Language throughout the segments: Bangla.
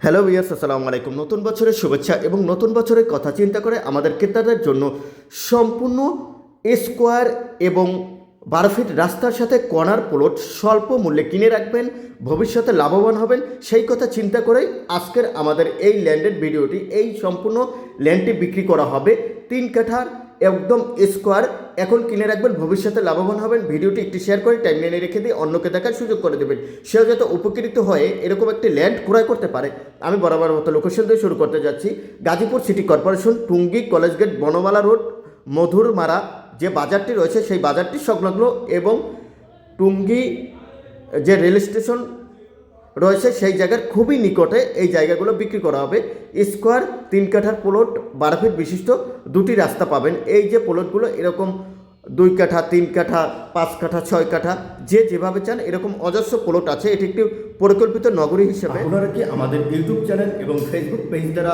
হ্যালো ভিউয়ার্স, আসসালামু আলাইকুম। নতুন বছরের শুভেচ্ছা এবং নতুন বছরের কথা চিন্তা করে আমাদের ক্রেতাদের জন্য সম্পূর্ণ স্কোয়ার এবং 12 ফিট রাস্তার সাথে কর্নার প্লট স্বল্প মূল্যে কিনে রাখবেন, ভবিষ্যতে লাভবান হবেন, সেই কথা চিন্তা করেই আজকের আমাদের এই ল্যান্ডের ভিডিওটি। এই সম্পূর্ণ ল্যান্ডটি বিক্রি করা হবে 3 কাঠার একদম স্কোয়ার। এখন কিনে রাখবেন, ভবিষ্যতে লাভবান হবেন। ভিডিওটি একটি শেয়ার করে টাইমলাইনে রেখে দিয়ে অন্যকে দেখার সুযোগ করে দেবেন, সেও যাতে উপকৃত হয়ে এরকম একটি ল্যান্ড ক্রয় করতে পারে। আমি বরাবর মতো লোকেশন দিয়ে শুরু করতে যাচ্ছি। Gazipur city corporation, Tongi college gate, Banmala road, মধুরমারা যে বাজারটি রয়েছে সেই বাজারটি সংলগ্ন এবং টুঙ্গি যে রেল স্টেশন রয়েছে সেই জায়গার খুবই নিকটে এই জায়গাগুলো বিক্রি করা হবে। স্কোয়ার 3 কাঠার প্লট, 12 ফিট বিশিষ্ট, দুটি রাস্তা পাবেন। এই যে প্লটগুলো এরকম 2 কাঠা, 3 কাঠা, 5 কাঠা, 6 কাঠা, যে যেভাবে চান এরকম অজস্র প্লট আছে। এটি একটি পরিকল্পিত নগরী হিসেবে। আপনারা কি আমাদের ইউটিউব চ্যানেল এবং ফেসবুক পেজ দ্বারা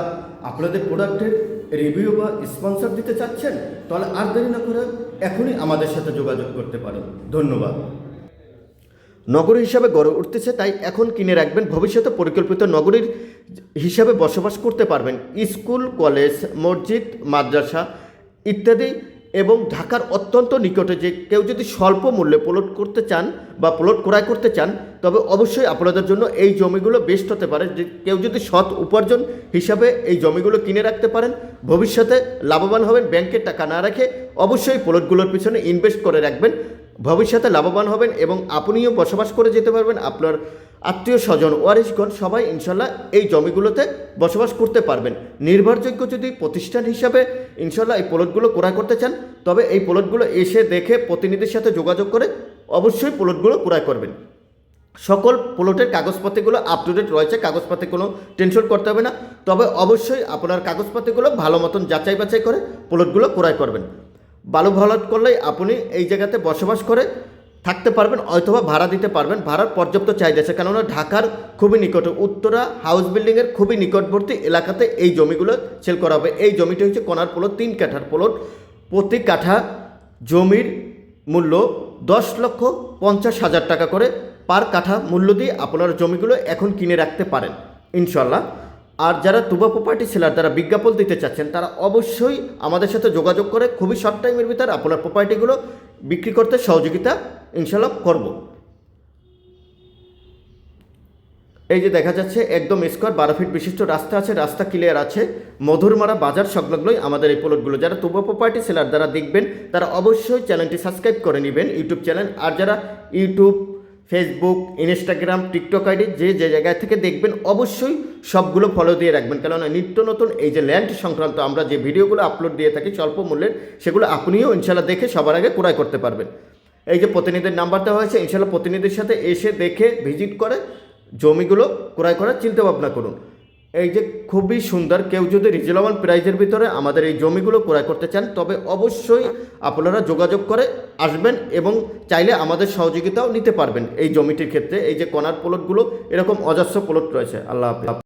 আপনাদের প্রোডাক্টের রিভিউ বা স্পন্সর দিতে চাচ্ছেন? তাহলে আর দেরি না করে এখনই আমাদের সাথে যোগাযোগ করতে পারেন। ধন্যবাদ। নগরী হিসাবে গড়ে উঠতেছে, তাই এখন কিনে রাখবেন, ভবিষ্যতে পরিকল্পিত নগরীর হিসাবে বসবাস করতে পারবেন। স্কুল, কলেজ, মসজিদ, মাদ্রাসা ইত্যাদি এবং ঢাকার অত্যন্ত নিকটে যে কেউ যদি স্বল্প মূল্যে প্লট করতে চান বা প্লট ক্রয় করতে চান, তবে অবশ্যই আপনাদের জন্য এই জমিগুলো বেস্ট হতে পারে। যে কেউ যদি সৎ উপার্জন হিসাবে এই জমিগুলো কিনে রাখতে পারেন, ভবিষ্যতে লাভবান হবেন। ব্যাংকের টাকা না রেখে অবশ্যই প্লটগুলোর পিছনে ইনভেস্ট করে রাখবেন, ভবিষ্যতে লাভবান হবেন এবং আপনিও বসবাস করে যেতে পারবেন। আপনার আত্মীয় স্বজন, ওয়ারিশগণ সবাই ইনশাল্লাহ এই জমিগুলোতে বসবাস করতে পারবেন। নির্ভরযোগ্য যদি প্রতিষ্ঠান হিসাবে ইনশাল্লাহ এই প্লটগুলো ক্রয় করতে চান, তবে এই প্লটগুলো এসে দেখে প্রতিনিধির সাথে যোগাযোগ করে অবশ্যই প্লটগুলো ক্রয় করবেন। সকল প্লটের কাগজপত্রগুলো আপ টু ডেট রয়েছে, কাগজপত্রে কোনো টেনশন করতে হবে না। তবে অবশ্যই আপনার কাগজপত্রগুলো ভালো মতন যাচাই বাছাই করে প্লটগুলো ক্রয় করবেন। বালু ভরাট করলেই আপনি এই জায়গাতে বসবাস করে থাকতে পারবেন, অথবা ভাড়া দিতে পারবেন। ভাড়ার পর্যাপ্ত চাহিদা আছে, কেননা ঢাকার খুবই নিকটে উত্তরা হাউস বিল্ডিংয়ের খুবই নিকটবর্তী এলাকাতে এই জমিগুলো সেল করা হবে। এই জমিটি হচ্ছে কর্নার প্লট, 3 কাঠার প্লট। প্রতি কাঠা জমির মূল্য 10,50,000 টাকা করে পার কাঠা মূল্য দিয়ে আপনারা জমিগুলো এখন কিনে রাখতে পারেন ইনশাল্লাহ। আর যারা তুবা প্রপার্টি সেলার, যারা বিজ্ঞাপন দিতে চাচ্ছেন, তারা অবশ্যই আমাদের সাথে যোগাযোগ করে খুবই শর্ট টাইমের ভিতরে আপনার প্রপার্টিগুলো বিক্রি করতে সহযোগিতা ইনশাল্লাহ করব। এই যে দেখা যাচ্ছে একদম স্কোয়ার 12 ফিট বিশিষ্ট রাস্তা আছে, রাস্তা ক্লিয়ার আছে। মধুরমারা বাজার সংলগ্নই আমাদের এই প্লটগুলো। যারা তুবা প্রপার্টি সেলার যারা দেখবেন, তারা অবশ্যই চ্যানেলটি সাবস্ক্রাইব করে নেবেন, ইউটিউব চ্যানেল। আর যারা YouTube, Facebook, Instagram, TikTok ID যে যে জায়গায় থেকে দেখবেন, অবশ্যই সবগুলো ফলো দিয়ে রাখবেন, কেননা নিত্য নতুন এই যে ল্যান্ড সংক্রান্ত আমরা যে ভিডিওগুলো আপলোড দিয়ে থাকি স্বল্প মূল্যের, সেগুলো আপনিও ইনশাল্লাহ দেখে সবার আগে ক্রয় করতে পারবেন। এই যে প্রতিনিধির নাম্বার দেওয়া হয়েছে, ইনশাল্লাহ প্রতিনিধির সাথে এসে দেখে ভিজিট করে জমিগুলো ক্রয় করার চিন্তাভাবনা করুন। এই যে খুবই সুন্দর, কেউ যদি রিজনেবল প্রাইসের ভিতরে আমাদের এই জমিগুলো ক্রয় করতে চান, তবে অবশ্যই আপনারা যোগাযোগ করে আসবেন এবং চাইলে আমাদের সহযোগিতাও নিতে পারবেন এই জমিটির ক্ষেত্রে। এই যে কর্নার প্লটগুলো এরকম অজস্র প্লট রয়েছে। আল্লাহ হাফেজ।